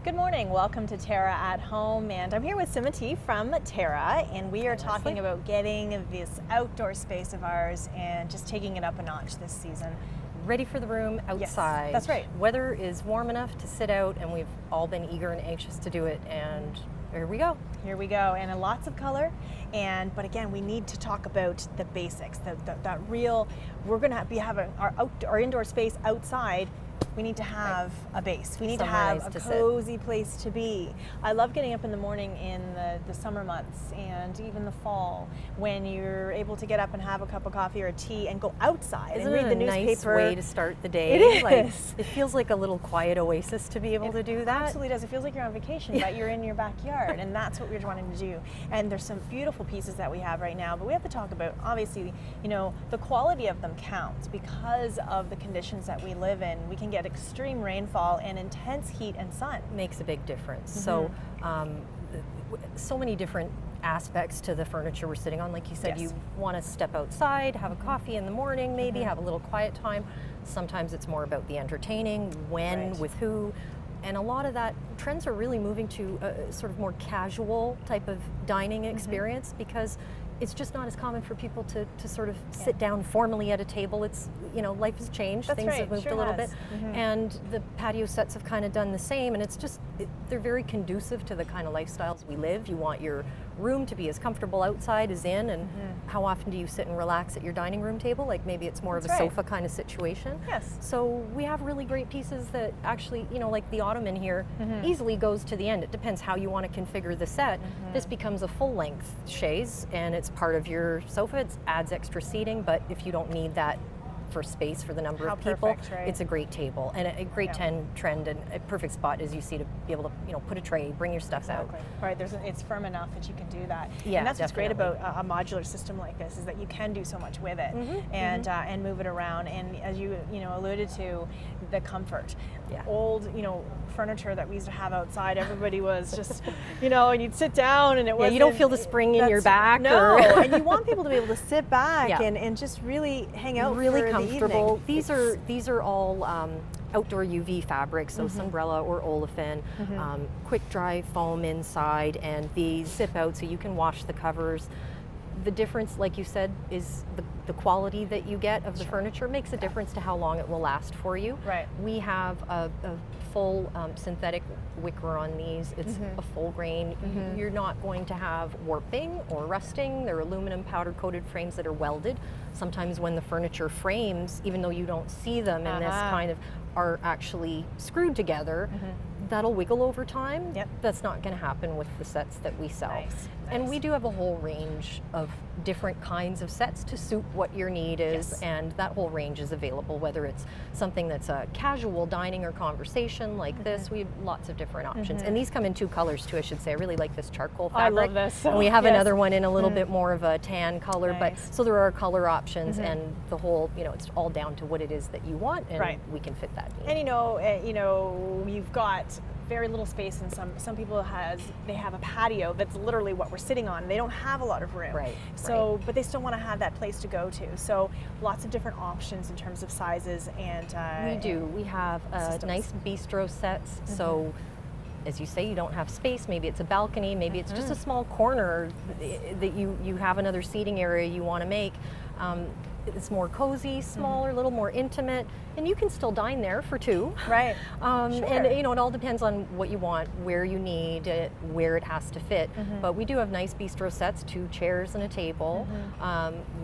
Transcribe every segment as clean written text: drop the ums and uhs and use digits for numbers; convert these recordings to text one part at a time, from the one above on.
Good morning, welcome to TERRA at Home, and I'm here with Sumati from TERRA, and we are talking about getting this outdoor space of ours and just taking it up a notch this season. Ready for the room outside. Yes, that's right. Weather is warm enough to sit out, and we've all been eager and anxious to do it, and here we go. Here we go, and lots of color, but again, we need to talk about the basics, that real, we're going to be having our indoor space outside. We need to have a base. We need to have a cozy place to be. I love getting up in the morning in the summer months and even the fall when you're able to get up and have a cup of coffee or a tea and go outside and read the newspaper. Nice way to start the day? It is. Like, it feels like a little quiet oasis to be able to do that. It absolutely does. It feels like you're on vacation, but you're in your backyard, and that's what we're wanting to do. And there's some beautiful pieces that we have right now, but we have to talk about, obviously, the quality of them counts because of the conditions that we live in. We can get extreme rainfall and intense heat and sun. Makes a big difference. Mm-hmm. So many different aspects to the furniture we're sitting on. Like you said, Yes. you want to step outside, have a coffee in the morning, maybe Mm-hmm. have a little quiet time. Sometimes it's more about the entertaining, when, Right. with who. And a lot of that, trends are really moving to a sort of more casual type of dining experience because it's just not as common for people to sort of sit down formally at a table. It's, life has changed. That's Things right. have moved Sure a little has. bit. Mhm. And the patio sets have kind of done the same. And it's just, they're very conducive to the kind of lifestyles we live. You want your room to be as comfortable outside as in. And how often do you sit and relax at your dining room table? Like maybe it's more of a That's right. sofa kind of situation. Yes. So we have really great pieces that actually, like the ottoman here, easily goes to the end. It depends how you want to configure the set. This becomes a full length chaise and it's part of your sofa. It adds extra seating, but if you don't need that for space for the number of people, perfect, right? it's a great table and a great trend and a perfect spot, as you see, to be able to put a tray, bring your stuff out. Right, it's firm enough that you can do that. Yeah, and that's what's great definitely. about a modular system like this is that you can do so much with it and move it around. And as you alluded to, the comfort. Yeah. Old furniture that we used to have outside, everybody was just and you'd sit down and it was you don't feel the spring in your back. No, and you want people to be able to sit back Yeah. and just really hang out really for comfortable. the evening. These are all outdoor UV fabrics, so Sunbrella or olefin, quick dry foam inside, and these zip out so you can wash the covers. The difference, like you said, is the quality that you get of the furniture makes a difference to how long it will last for you. Right. We have a full synthetic wicker on these. It's a full grain. You're not going to have warping or rusting. They're aluminum powder coated frames that are welded. Sometimes when the furniture frames, even though you don't see them in this kind of, are actually screwed together, that'll wiggle over time. Yep. That's not going to happen with the sets that we sell. Nice. And we do have a whole range of different kinds of sets to suit what your need is, Yes. and that whole range is available, whether it's something that's a casual dining or conversation like this. We have lots of different options. And these come in two colors too, I should say. I really like this charcoal fabric. I love this. And we have Yes. another one in a little bit more of a tan color, Nice. but so there are color options, and the whole, it's all down to what it is that you want, and we can fit that need. And you've got very little space, and some people they have a patio that's literally what we're sitting on. They don't have a lot of room, Right, so but they still want to have that place to go to. So lots of different options in terms of sizes and we do. We have systems. nice bistro sets. So, as you say, you don't have space. Maybe it's a balcony. Maybe it's just a small corner that you have another seating area you want to make. It's more cozy, smaller, a little more intimate, and you can still dine there for two. Right. And it all depends on what you want, where you need it, where it has to fit. But we do have nice bistro sets, 2 chairs and a table.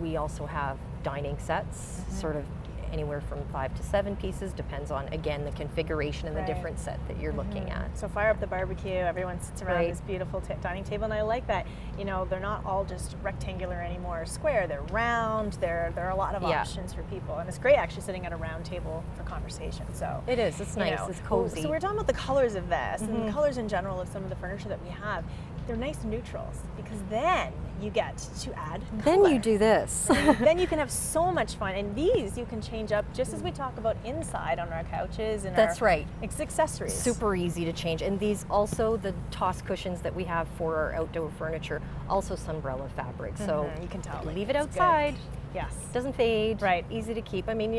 We also have dining sets, sort of anywhere from 5 to 7 pieces, depends on, again, the configuration and the different set that you're looking at. So fire up the barbecue, everyone sits around this beautiful dining table, and I like that, they're not all just rectangular anymore, square, they're round, there are a lot of options for people, and it's great actually sitting at a round table for conversation. So It is, it's nice, it's cozy. So we're talking about the colors of this, and the colors in general of some of the furniture that we have. They're nice neutrals, because then you get to add Then color. you do this. Then you can have so much fun, and these you can change up just as we talk about inside on our couches and That's right. It's accessories. Super easy to change. And these also, the toss cushions that we have for our outdoor furniture, also Sunbrella fabric. So you can tell. leave it it's outside. good. Yes. Doesn't fade. Right. Easy to keep. I mean,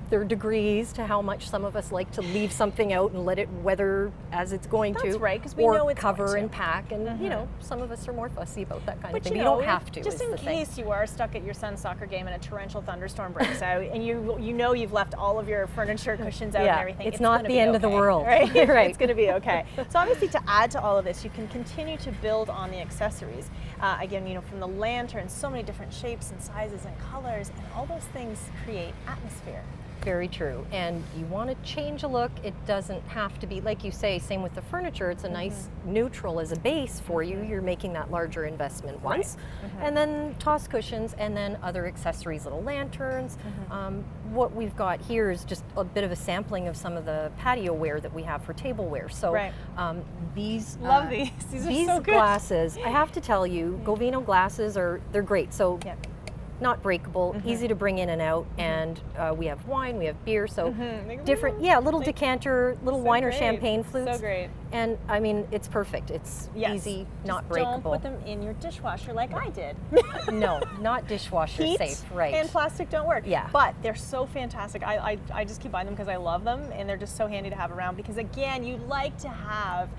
there are degrees to how much some of us like to leave something out and let it weather as it's going to. That's right, 'cause we or know it's cover going to. and pack, and you know, some of us are more fussy about that kind of thing. You You know, don't have to. Just is in the thing. case you are stuck at your son's soccer game and a torrential thunderstorm breaks out, and you know you've left all of your furniture, cushions out, and Yeah, everything. it's not gonna the be end of the okay, world. right? Right. It's going to be okay. So obviously, to add to all of this, you can continue to build on the accessories. Again, you know, from the lanterns, so many different shapes and sizes and colors, and all those things create atmosphere. Very true. And you want to change a look, it doesn't have to be, like you say, same with the furniture, it's a nice neutral as a base for you. You're making that larger investment once. And then toss cushions, and then other accessories, little lanterns. What we've got here is just a bit of a sampling of some of the patio ware that we have for tableware. So these Love these. These are so good. glasses, I have to tell you, Govino glasses they're great. So not breakable, easy to bring in and out, and we have wine, we have beer, so different, little decanter, little wine or champagne flutes. So great. And I mean, it's perfect. It's easy, not breakable. Don't put them in your dishwasher like I did. No, not dishwasher Heat safe, right? and plastic don't work. Yeah. But they're so fantastic. I just keep buying them because I love them, and they're just so handy to have around, because again, you like to have,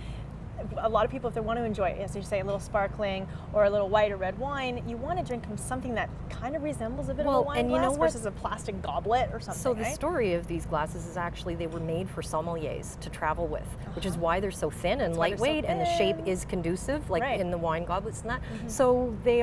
a lot of people, if they want to enjoy it, as you say, a little sparkling or a little white or red wine, you want to drink from something that kind of resembles a bit of a wine glass versus a plastic goblet or something. So the story of these glasses is actually they were made for sommeliers to travel with, which is why they're so thin and lightweight, and the shape is conducive, like in the wine goblets and that. So they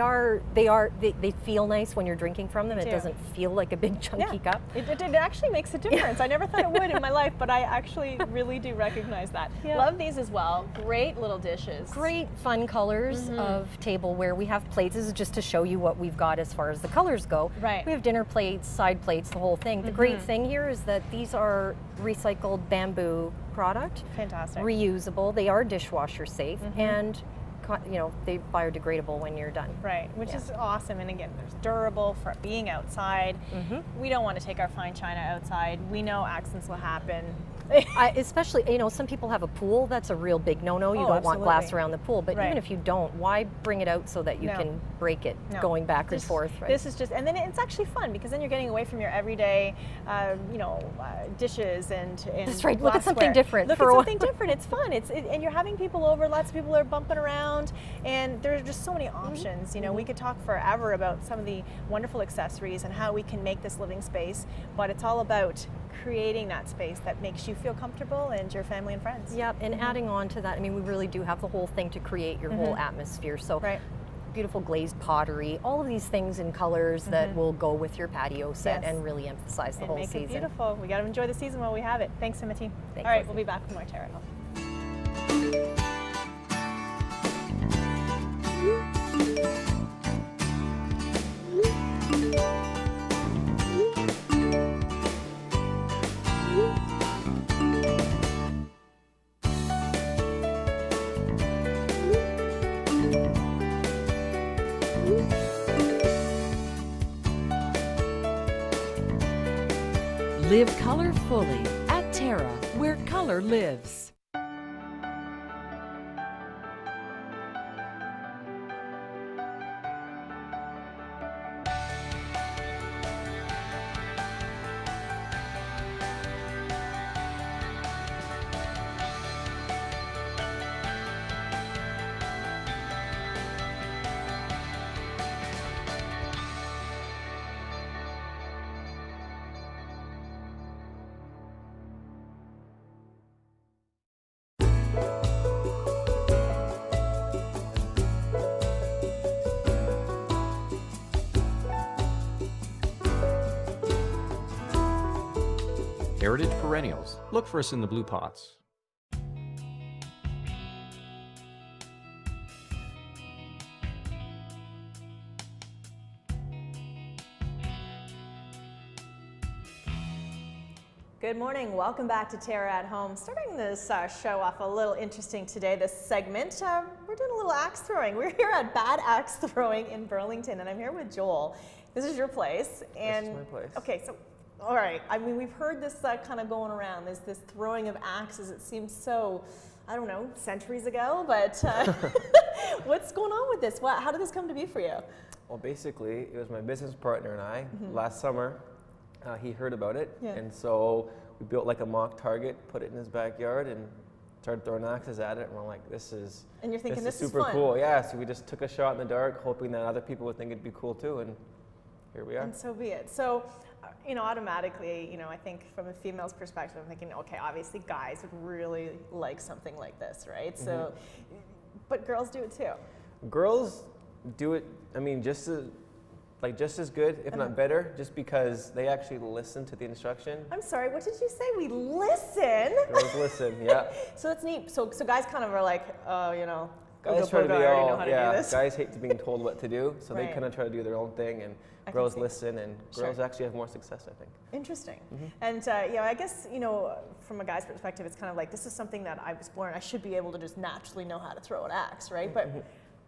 feel nice when you're drinking from them. It doesn't feel like a big chunky cup. It actually makes a difference. I never thought it would in my life, but I actually really do recognize that. Love these as well. Great little dishes. Great fun colors of tableware. We have plates. This is just to show you what we've got as far as the colors go. Right. We have dinner plates, side plates, the whole thing. The great thing here is that these are recycled bamboo product. Fantastic. Reusable. They are dishwasher safe, and you know, they biodegradable when you're done. Right, which is awesome. And again, there's durable for being outside. We don't want to take our fine china outside. We know accidents will happen. Especially, you know, some people have a pool. That's a real big no-no. You don't want glass around the pool. But even if you don't, why bring it out so that you can break it going back and forth? Right? This is just, and then it's actually fun, because then you're getting away from your everyday, dishes and that's right. Look at something different. Look at something different. It's fun. and you're having people over. Lots of people are bumping around, and there's just so many options. You know, we could talk forever about some of the wonderful accessories and how we can make this living space. But it's all about creating that space that makes you feel comfortable and your family and friends. Yep, and adding on to that, I mean, we really do have the whole thing to create your whole atmosphere. So beautiful glazed pottery, all of these things in colors that will go with your patio set and really emphasize the whole season. Make it beautiful. We got to enjoy the season while we have it. Thanks, Sumati. All right, we'll be back with more TERRA. Live color fully at TERRA, where color lives. Heritage Perennials. Look for us in the blue pots. Good morning. Welcome back to TERRA at Home. Starting this show off a little interesting today, this segment, we're doing a little axe throwing. We're here at Bad Axe Throwing in Burlington, and I'm here with Joel. This is your place. And, this is my place. Okay, so, all right. I mean, we've heard this kind of going around. There's this throwing of axes. It seems so, I don't know, centuries ago, but what's going on with this? How did this come to be for you? Well, basically, it was my business partner and I last summer. he heard about it, Yeah. and so we built like a mock target, put it in his backyard, and started throwing axes at it. And we're like, this is And you're thinking, this is super fun. cool. Yeah, so we just took a shot in the dark, hoping that other people would think it'd be cool too, and here we are. And so be it. So, automatically, I think from a female's perspective, I'm thinking, okay, obviously guys would really like something like this, right? So, but girls do it too. Girls do it, I mean, just as good, if not better, just because they actually listen to the instruction. I'm sorry, what did you say? We listen? Girls listen, yeah. So that's neat. So guys kind of are like, go Guys try to go, be I already all, know how to yeah, do this. guys hate to being told what to do, so they Right. kind of try to do their own thing, and I can girls see. listen, and Sure. girls actually have more success, I think. Interesting. And I guess, from a guy's perspective, it's kind of like, this is something that I was born, I should be able to just naturally know how to throw an axe, right? But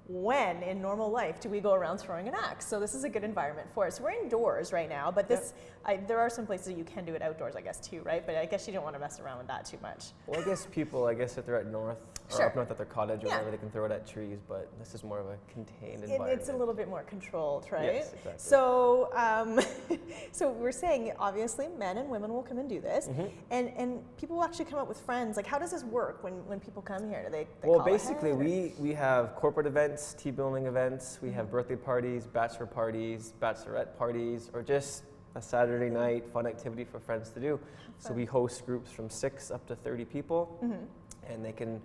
when in normal life do we go around throwing an axe? So this is a good environment for us. We're indoors right now, but there are some places you can do it outdoors, I guess, too, right? But I guess you don't want to mess around with that too much. Well, I guess if they're at north, or Sure. up north at their cottage or Yeah. whatever, they can throw it at trees, but this is more of a contained And environment. it's a little bit more controlled, right? Yes, exactly. So, so we're saying obviously men and women will come and do this, and people will actually come up with friends. Like, how does this work when people come here? Do they Well, call basically, ahead, or- we have corporate events, team building events, we have birthday parties, bachelor parties, bachelorette parties, or just a Saturday night fun activity for friends to do. So we host groups from 6 up to 30 people, and they can,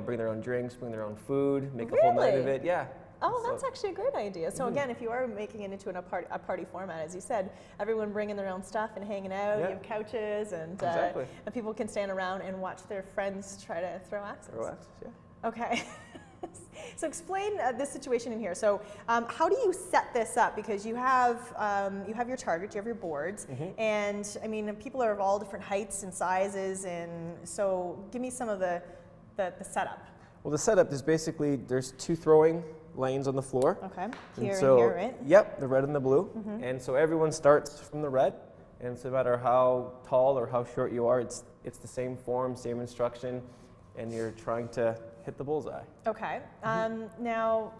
bring their own drinks, bring their own food, make a whole night of Really? it. Yeah. Oh, So- that's actually a great idea. So again, if you are making it into a party format, as you said, everyone bringing their own stuff and hanging out. Yeah. You have couches, and Exactly. and people can stand around and watch their friends try to throw axes. Throw axes, yeah. Okay. So explain this situation in here. So how do you set this up? Because you have your target, you have your boards, and I mean people are of all different heights and sizes, and so give me some of the setup. Well, the setup is basically there's 2 throwing lanes on the floor. Okay. And Here so, and here, right? Yep, the red and the blue. And so everyone starts from the red, and so no matter how tall or how short you are, it's the same form, same instruction, and you're trying to hit the bullseye. Okay. Now,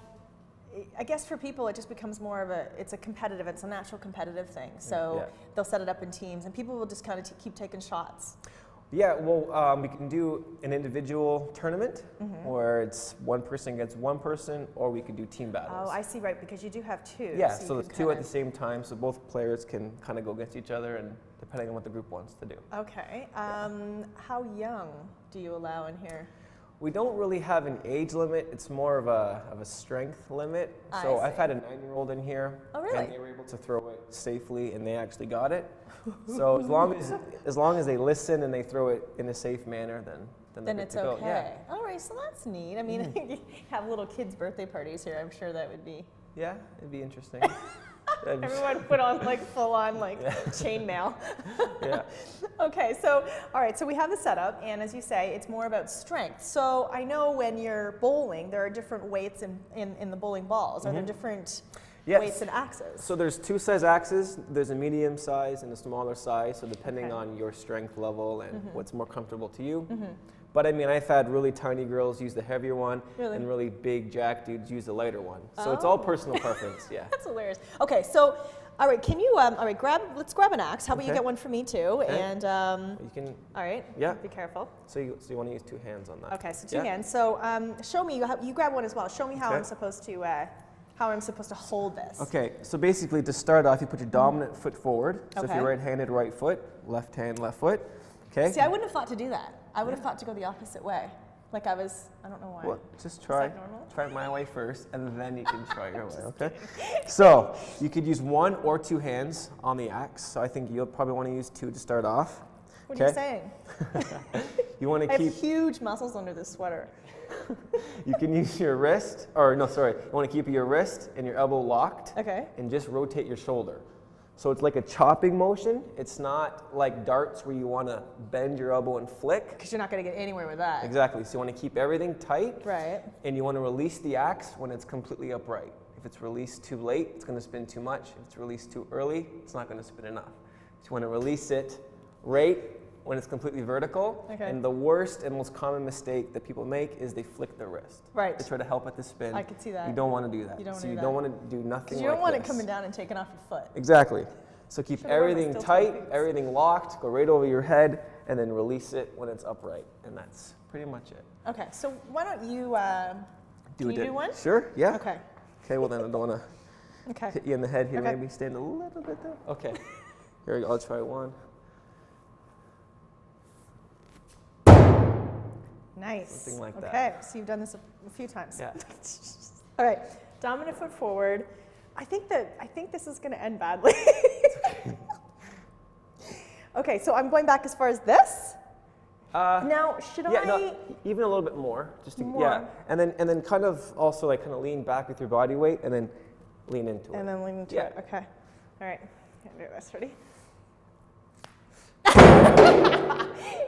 I guess for people, it just becomes more of it's a natural competitive thing. So Yeah. they'll set it up in teams, and people will just kind of keep taking shots. Yeah, well, we can do an individual tournament where it's one person against one person, or we could do team battles. Oh, I see, right, because you do have 2. Yeah, you so could it's 2 at kinda- the same time, so both players can kind of go against each other, and depending on what the group wants to do. Okay. How young do you allow in here? We don't really have an age limit. It's more of a strength limit. So I I've had a 9-year-old in here, Oh, really? and they were able to throw it safely, and they actually got it. So as long as they listen and they throw it in a safe manner, then they're Then good it's to go. okay. Yeah, All right, so that's neat. I mean, have little kids' birthday parties here. I'm sure that would be. yeah, it'd be interesting. That'd be- Everyone put on like full on chainmail. yeah. Okay, so all right, so we have the setup, and as you say, it's more about strength. So I know when you're bowling, there are different weights in the bowling balls. Are there different Yes. weights and axes? So there's 2 size axes. There's a medium size and a smaller size. So depending Okay. on your strength level and what's more comfortable to you. But I mean, I've had really tiny girls use the heavier one, Really? and really big jack dudes use the lighter one. So it's all personal preference. Yeah. That's hilarious. Okay, so all right, can you all right, let's grab an axe. How about you Okay. get one for me too? Okay. And You can. all right, Yeah. be careful. So you want to use 2 hands on that. Okay, so 2 Yeah. hands. So show me. You grab one as well. Show me how Okay. I'm supposed to hold this. Okay, so basically to start off, you put your dominant foot forward. So if Okay. you're right-handed, right foot, left hand, left foot. Okay. See, I wouldn't have thought to do that. I would have thought to go the opposite way. Like I don't know why. Well, just try. that normal? Try my way first, and then you can try your way. Okay. So you could use 1 or 2 hands on the axe. So I think you'll probably want to use 2 to start off. What are you saying? You want I to have keep. huge muscles under this sweater. You can use your wrist, or no, sorry. You want to keep your wrist and your elbow locked, Okay. and just rotate your shoulder. So it's like a chopping motion. It's not like darts where you want to bend your elbow and flick. Because you're not going to get anywhere with that. Exactly. So you want to keep everything tight. Right. And you want to release the axe when it's completely upright. If it's released too late, it's going to spin too much. If it's released too early, it's not going to spin enough. So you want to release it right when it's completely vertical. Okay. And the worst and most common mistake that people make is they flick their wrist. Right. They try to help at the spin. I could see that. You don't want to do that. You don't so wanna you do don't that. want to do nothing Because you don't like want this. it coming down and taking off your foot. Exactly. So keep Should've worn my everything steel-toe tight, boots. everything locked, go right over your head, and then release it when it's upright. And that's pretty much it. Okay, so why don't you, can you it. do one? Sure, yeah. Okay, Okay, well then I don't want to okay. hit you in the head here, Okay. maybe stand a little bit there. Okay, here we go, I'll try one. Nice. Something like that. Okay, so you've done this a few times. Yeah. All right, dominant foot forward. I think this is going to end badly. Okay, so I'm going back as far as this. Now, should Yeah, I? no, even a little bit more, just to, More. yeah, and then kind of also like kind of lean back with your body weight, and then lean into it. And then lean into Yeah. it. Okay. All right. Gonna do this. Ready?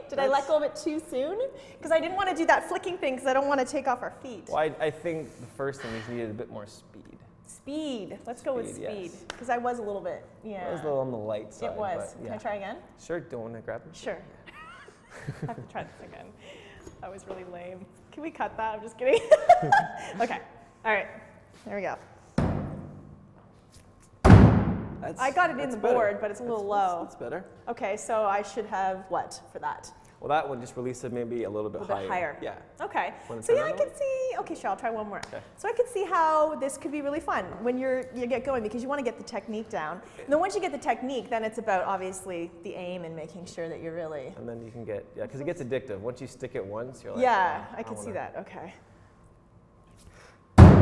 Did I let go of it too soon? Because I didn't want to do that flicking thing because I don't want to take off our feet. Well, I think the first thing is needed a bit more speed. Speed. Let's go with Speed, speed. yes. Because I was a little bit, yeah. It was a little on the light side. It was. But Can yeah. I try again? Sure, don't want to grab it. Sure. I have to try this again. That was really lame. Can we cut that? I'm just kidding. Okay. All right. There we go. I got it in the board, but it's a little low. That's better. Okay, so I should have what for that? Well, that one just release it maybe a little bit A little higher. bit higher. Yeah. Okay. Wanna So try yeah, I another can see. Okay, sure. I'll try one more. Okay. So I can see how this could be really fun when you get going because you want to get the technique down. And then once you get the technique, then it's about obviously the aim and making sure that you're really. And then you can get, yeah, because it gets addictive. Once you stick it once, you're like, Yeah, oh, I can see wanna- that. Okay.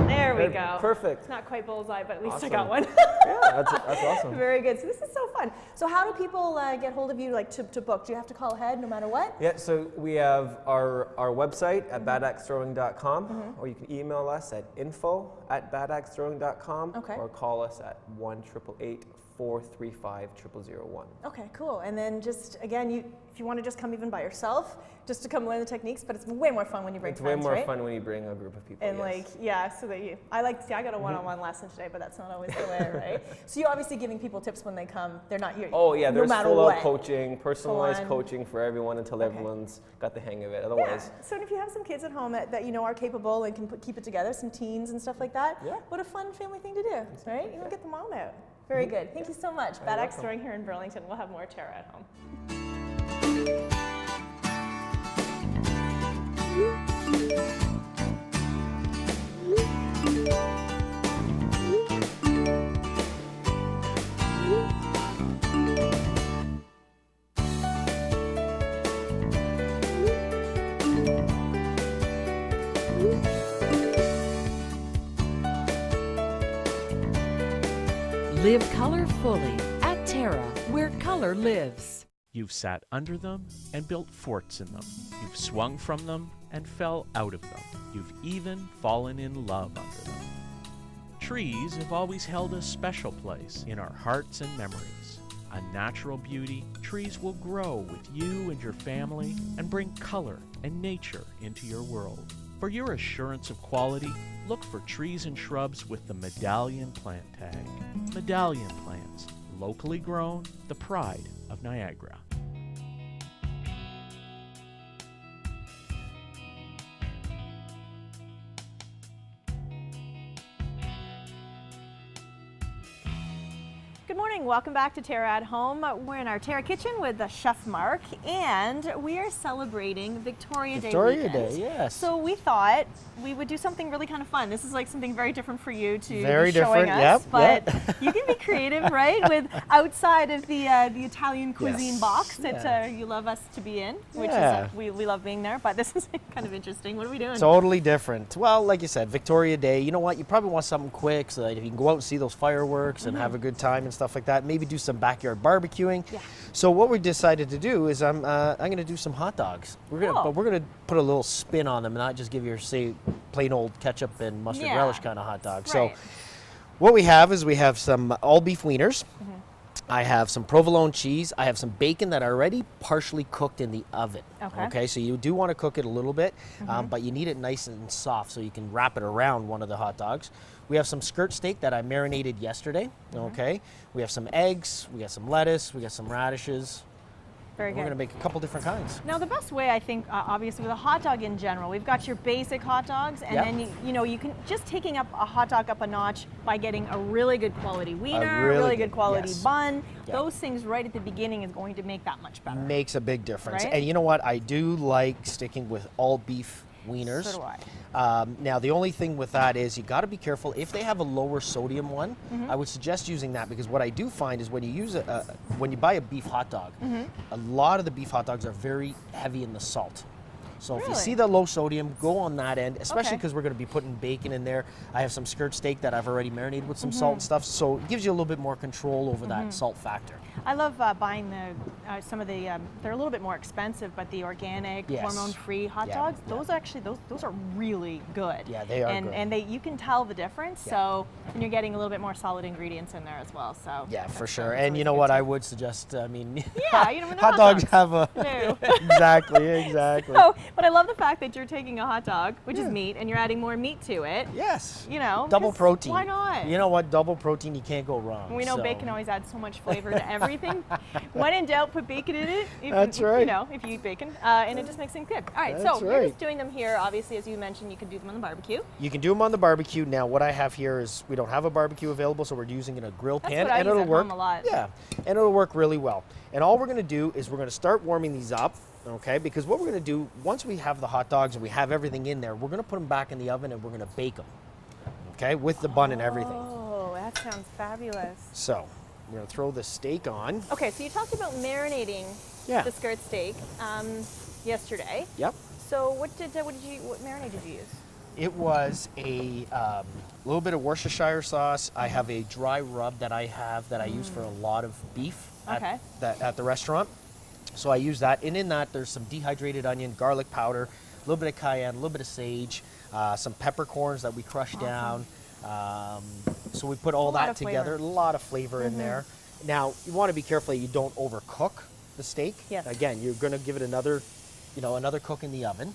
There we Very go. perfect. It's not quite bullseye, but at least I Awesome. got one. Yeah, that's awesome. Very good. So this is so fun. So how do people get hold of you, like to book? Do you have to call ahead no matter what? Yeah, so we have our website at badaxethrowing.com, or you can email us at info@badaxethrowing.com, Okay. or call us at 1-888-435-0001. Okay, cool. And then just again, if you want to just come even by yourself, just to come learn the techniques, but it's way more fun when you bring It's friends, way more right? fun when you bring a group of people. And yes. like, yeah, so that I got a one-on-one lesson today, but that's not always the way, right? So you're obviously giving people tips when they come. They're not your. Oh yeah, no there's matter full-out what. coaching, personalized Full-on. coaching for everyone until Okay. everyone's got the hang of it. Yeah. Otherwise, So if you have some kids at home that you know are capable and can keep it together, some teens and stuff like that, Yeah. what a fun family thing to do, right? You want to get the mom out. Very good. Thank you so much. Bad Axe Throwing here in Burlington. We'll have more Terra at home. Live color fully at TERRA, where color lives. You've sat under them and built forts in them. You've swung from them and fell out of them. You've even fallen in love under them. Trees have always held a special place in our hearts and memories. A natural beauty, trees will grow with you and your family and bring color and nature into your world. For your assurance of quality, look for trees and shrubs with the Medallion plant tag. Medallion plants, locally grown, the pride of Niagara. Good morning. Welcome back to Terra at Home. We're in our Terra kitchen with Chef Mark, and we are celebrating Victoria Day weekend. Yes. So we thought we would do something really kind of fun. This is like something very different for you to Very be showing different, us, yep, but you can be creative, right? With outside of the Italian cuisine Yes, box that yeah. you love us to be in, which Yeah. is we love being there. But this is kind of interesting. What are we doing? Totally different. Well, like you said, Victoria Day. You know what? You probably want something quick so that you can go out and see those fireworks and have a good time and stuff like that. Maybe do some backyard barbecuing. Yeah. So what we decided to do is I'm going to do some hot dogs. Cool. But we're gonna put a little spin on them, and not just give you say plain old ketchup and mustard Yeah. relish kind of hot dog. Right. So what we have is we have some all beef wieners. I have some provolone cheese. I have some bacon that are already partially cooked in the oven. Okay. So you do want to cook it a little bit, but you need it nice and soft so you can wrap it around one of the hot dogs. We have some skirt steak that I marinated yesterday. Okay. We have some eggs. We got some lettuce. We got some radishes. Very And we're good. going to make a couple different kinds. Now, the best way, I think, obviously, with a hot dog in general, we've got your basic hot dogs, and Yep. then you can just taking up a hot dog up a notch by getting a really good quality wiener, really really good, good quality yes. bun. Yep. Those things right at the beginning is going to make that much better. Makes a big difference. Right? And you know what? I do like sticking with all beef wieners. So do I. Now, the only thing with that is you got to be careful. If they have a lower sodium one, Mm-hmm. I would suggest using that, because what I do find is when you use when you buy a beef hot dog, Mm-hmm. a lot of the beef hot dogs are very heavy in the salt. So if you Really? see the low sodium, go on that end, especially Okay. because we're going to be putting bacon in there. I have some skirt steak that I've already marinated with some Mm-hmm. salt and stuff, so it gives you a little bit more control over that salt factor. I love buying some of the. They're a little bit more expensive, but the organic, Yes. hormone-free hot Yeah, dogs. yeah. Those actually those are really good. Yeah, they are and, good. And you can tell the difference. Yeah. So and you're getting a little bit more solid ingredients in there as well. So Yeah, for that's, sure. that's And always you know a good what? I tip. would suggest, I mean, Yeah, you know, they're hot dogs have a. No. exactly. So, but I love the fact that you're taking a hot dog, which is meat, and you're adding more meat to it. Yes. You know, Double just protein. Why not? You know what? Double protein, you can't go wrong. We know so. bacon always adds so much flavor to everything. When in doubt, put bacon in it. That's You right. know, if you eat bacon, and it just makes things good. All right, That's so we're right. just doing them here. Obviously, as you mentioned, you can do them on the barbecue. You can do them on the barbecue. Now, what I have here is we don't have a barbecue available, so we're using in a grill That's pan, what I and use it'll at work home a lot. Yeah, and it'll work really well. And all we're going to do is we're going to start warming these up. Okay, because what we're going to do once we have the hot dogs and we have everything in there, we're going to put them back in the oven and we're going to bake them. Okay, with the bun and everything. Oh, that sounds fabulous. So we're going to throw the steak on. Okay, so you talked about marinating Yeah. the skirt steak yesterday. Yep. So what marinade did you use? It was a little bit of Worcestershire sauce. I have a dry rub that I use for a lot of beef Okay. at the restaurant. So I use that. And in that, there's some dehydrated onion, garlic powder, a little bit of cayenne, a little bit of sage, some peppercorns that we crushed down. So we put all A lot that of together. flavor. A lot of flavor in there. Now, you want to be careful that you don't overcook the steak. Yes. Again, you're going to give it another cook in the oven.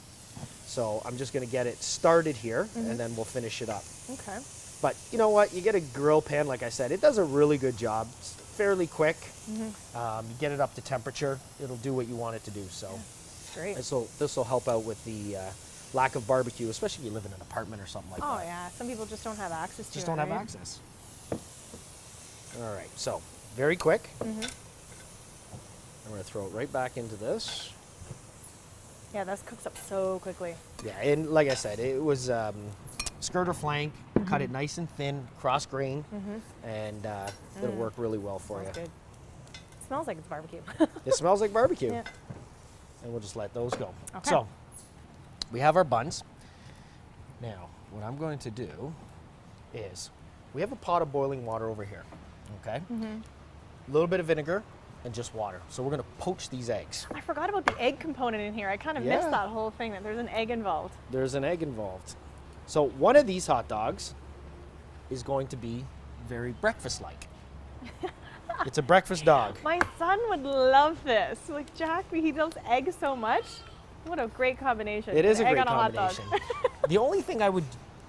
So I'm just going to get it started here, and then we'll finish it up. Okay. But you know what? You get a grill pan, like I said, it does a really good job. It's fairly quick. You get it up to temperature, it'll do what you want it to do. So Great. this will help out with the lack of barbecue, especially if you live in an apartment or something like Oh that. yeah, some people just don't have access to it. Just don't have right? access. All right, so very quick. I'm going to throw it right back into this. Yeah, that cooks up so quickly. Yeah, and like I said, it was skirt or flank, cut it nice and thin, cross grain, and it'll work really well for Sounds you. good. Smells like it's barbecue. It smells like barbecue. Yeah. And we'll just let those go. Okay. So, we have our buns. Now, what I'm going to do is, we have a pot of boiling water over here, okay? A little bit of vinegar and just water. So we're going to poach these eggs. I forgot about the egg component in here. I kind of Yeah. missed that whole thing that there's an egg involved. There's an egg involved. So one of these hot dogs is going to be very breakfast-like. It's a breakfast dog. My son would love this. Like Jack, he loves eggs so much. What a great combination. It is a An egg great on a hot dog. combination. The only thing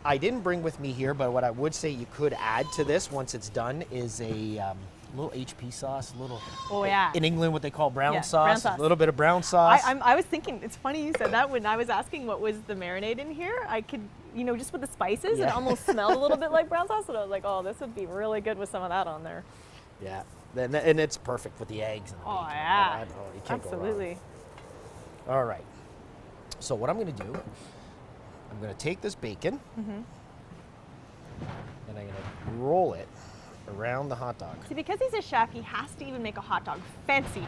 I didn't bring with me here, but what I would say you could add to this once it's done is a little HP sauce, a little. Oh, yeah. In England, what they call brown Yeah, sauce. brown sauce. A little bit of brown sauce. I was thinking, it's funny you said that when I was asking what was the marinade in here. I could, just with the spices, it Yeah. almost smelled a little bit like brown sauce. And I was like, oh, this would be really good with some of that on there. Yeah, and it's perfect with the eggs and the Oh, bacon and all yeah. that. Oh, you can't go wrong. Absolutely. All right. So what I'm going to do, I'm going to take this bacon and I'm going to roll it around the hot dog. See, because he's a chef, he has to even make a hot dog fancy.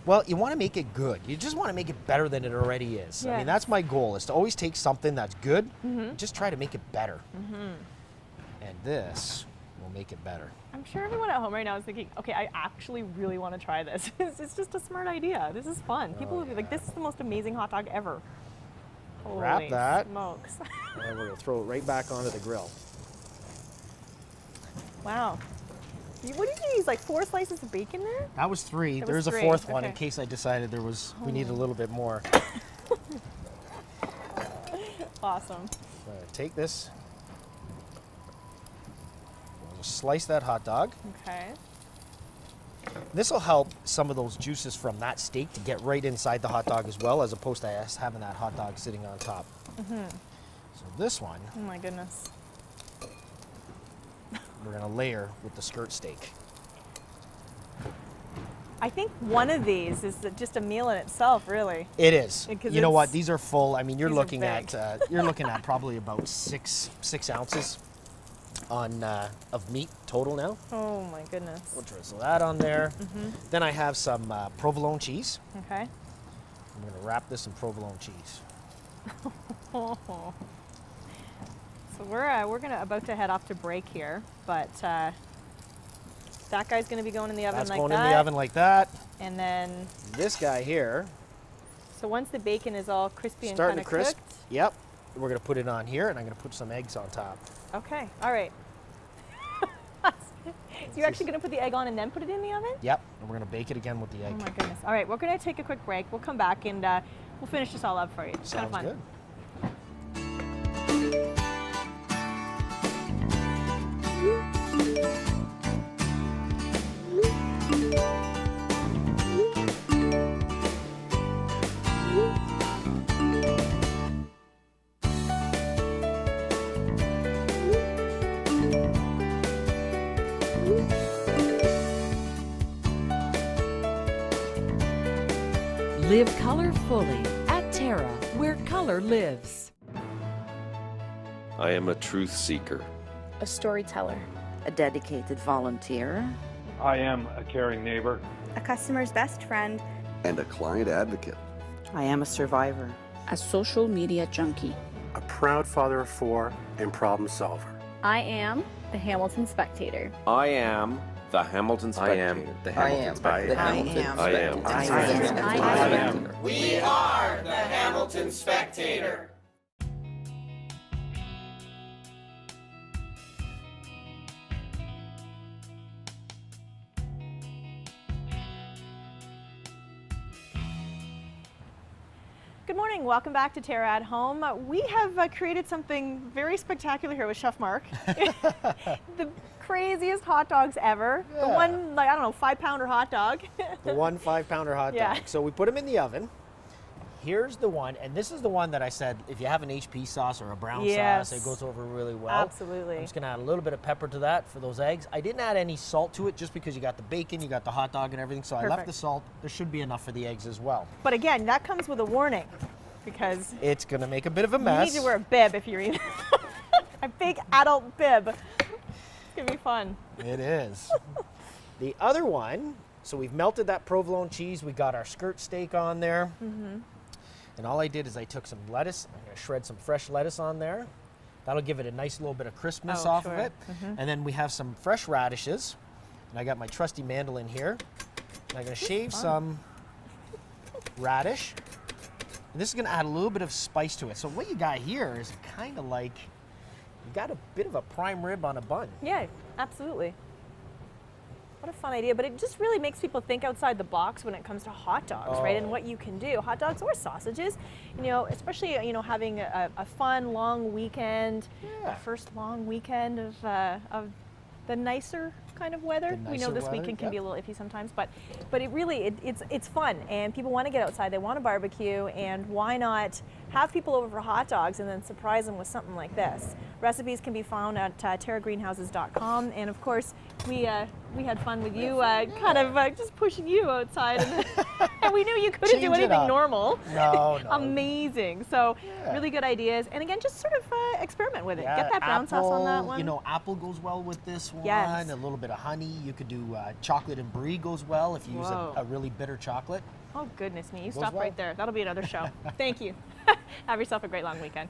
Well, you want to make it good. You just want to make it better than it already is. I Yeah. mean, that's my goal, is to always take something that's good and just try to make it better. And this will make it better. I'm sure everyone at home right now is thinking, okay, I actually really want to try this. It's just a smart idea. This is fun. People will be like, this is the most amazing hot dog ever. Wrap Holy that. smokes. And we're going to throw it right back onto the grill. Wow. What did you use, like 4 slices of bacon there? That was 3. That was There's a 3, 4th one in okay. case I decided we needed a little bit more. Awesome. So I'm going to take this. We'll just slice that hot dog. Okay. This will help some of those juices from that steak to get right inside the hot dog as well, as opposed to us having that hot dog sitting on top. So this one, Oh my goodness. we're gonna layer with the skirt steak. I think one of these is just a meal in itself, really. It is. Because You know what? it's- These are full. I mean, you're these are looking big. at you're looking at probably about six ounces on of meat total now. Oh my goodness. We'll drizzle that on there. Then I have some provolone cheese. Okay. I'm gonna wrap this in provolone cheese. So we're about to head off to break here, but that guy's going to be going in the oven That's like going that. in the oven like that. And then, This guy here, so once the bacon is all crispy and starting kind to of crisp. cooked. Yep. We're gonna put it on here, and I'm gonna put some eggs on top. Okay. All right. So you're actually going to put the egg on and then put it in the oven? Yep. And we're gonna bake it again with the egg. Oh my goodness. All right, we're going to take a quick break. We'll come back and we'll finish this all up for you. It's kind of Sounds fun. good. Live color fully at TERRA, where color lives. I am a truth seeker. A storyteller. A dedicated volunteer. I am a caring neighbor. A customer's best friend. And a client advocate. I am a survivor. A social media junkie. A proud father of four and problem solver. I am the Hamilton Spectator. I am the Hamilton Spectator. I am the Hamilton Spectator. I am. We are the Hamilton Spectator. Good morning. Welcome back to TERRA at Home. We have created something very spectacular here with Chef Mark. The craziest hot dogs ever. Yeah. The one, like, I don't know, 5-pounder hot dog. The 1 5-pounder hot Yeah. dog. So we put them in the oven. Here's the one, and this is the one that I said if you have an HP sauce or a brown Yes. sauce, it goes over really well. Absolutely. I'm just gonna add a little bit of pepper to that for those eggs. I didn't add any salt to it just because you got the bacon, you got the hot dog and everything, so I left Perfect. the salt. There should be enough for the eggs as well. But again, that comes with a warning because It's gonna make a bit of a you mess. need to wear a bib if you're eating a big adult bib. It's gonna be fun. It is. The other one, so we've melted that provolone cheese, we got our skirt steak on there. And all I did is I took some lettuce, I'm gonna shred some fresh lettuce on there. That'll give it a nice little bit of crispness off of it. And then we have some fresh radishes. And I got my trusty mandolin here. And I'm gonna shave some radish. And this is gonna add a little bit of spice to it. So what you got here is kind of like, you got a bit of a prime rib on a bun. Yeah, absolutely. What a fun idea, but it just really makes people think outside the box when it comes to hot dogs, right? And what you can do, hot dogs or sausages, you know, especially, you know, having a fun long weekend, the first long weekend of the nicer kind of weather. We know this weekend can be a little iffy sometimes, but it really, it's fun, and people want to get outside, they want to barbecue, and why not have people over for hot dogs and then surprise them with something like this. Recipes can be found at terragreenhouses.com, and of course, we had fun with you, kind of just pushing you outside, and we knew you couldn't do anything normal. No. Amazing. So really good ideas, and again, just sort of experiment with it. Get that brown sauce on that one. You know, apple goes well with this one. Yes. A little bit of honey. You could do chocolate and brie goes well if you use a really bitter chocolate. Oh goodness me! You Goes stop well. right there. That'll be another show. Thank you. Have yourself a great long weekend.